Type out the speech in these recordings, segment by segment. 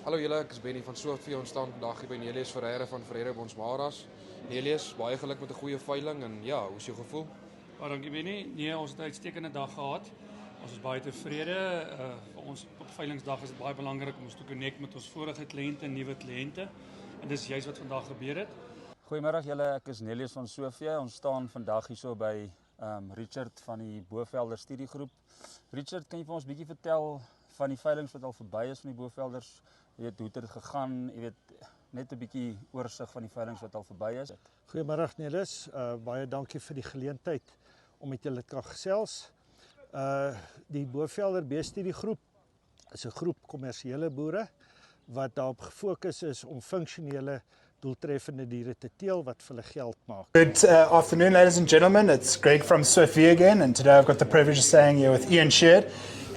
Hallo julle, ek is Benny van Soortvee. Ons staan vandag hier by Nelius Ferreira van Ferreira Bonsmaras. Nelius, baie geluk met 'n goeie veiling en ja, hoe is jou gevoel? Dankie Benny. Nee, ons het 'n uitstekende dag gehad. Ons is baie tevrede. Vir ons op veilingsdag is dit baie belangrik om ons te connect met ons vorige kliënte en nuwe kliënte. En dis juist wat vandag gebeur het. Goeiemiddag julle, ek is Nelius van Soortvee. Ons staan vandag hierso by Richard van die Bovelder Studiegroep. Richard, kan jy vir ons 'n bietjie vertel van die veilings wat al verby is van die Bovelders? Jy weet, hoe het dit gegaan? Jy weet, net 'n bietjie oorsig van die veilings wat al verby is. Goeiemiddag Nelius, baie dankie vir die geleentheid om met julle te kan gesels. Die Bovelder Beestudiegroep is 'n groep kommersiële boere wat daarop gefokus is om funksionele doeltreffende diere te teel wat vir hulle geld maak. Good afternoon, ladies and gentlemen. It's Greg from Soortvee again, and today I've got the privilege of staying here with Ian Sheard.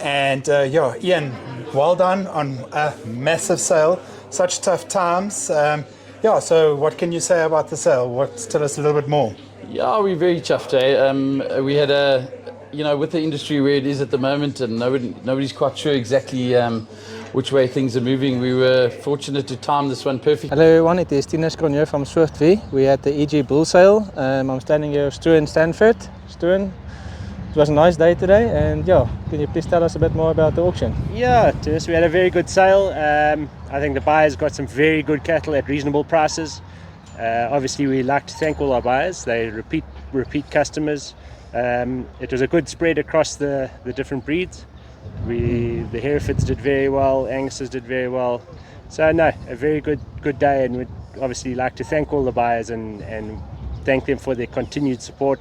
And Ian, well done on a massive sale. Such tough times. So what can you say about the sale? Tell us a little bit more. Yeah, we're very chuffed. We had with the industry where it is at the moment, and nobody's quite sure exactly which way things are moving. We were fortunate to time this one perfectly. Hello everyone, it is Tinus Cronje from Soortvee. We had the EG Bull Sale. I'm standing here with Struan Stanford. Struan, it was a nice day today, and can you please tell us a bit more about the auction? Yeah, Tinus, we had a very good sale. I think the buyers got some very good cattle at reasonable prices. Obviously, we like to thank all our buyers. They repeat customers. It was a good spread across the different breeds. The Herefords did very well, Angus's did very well. So no, a very good day, and we'd obviously like to thank all the buyers and thank them for their continued support.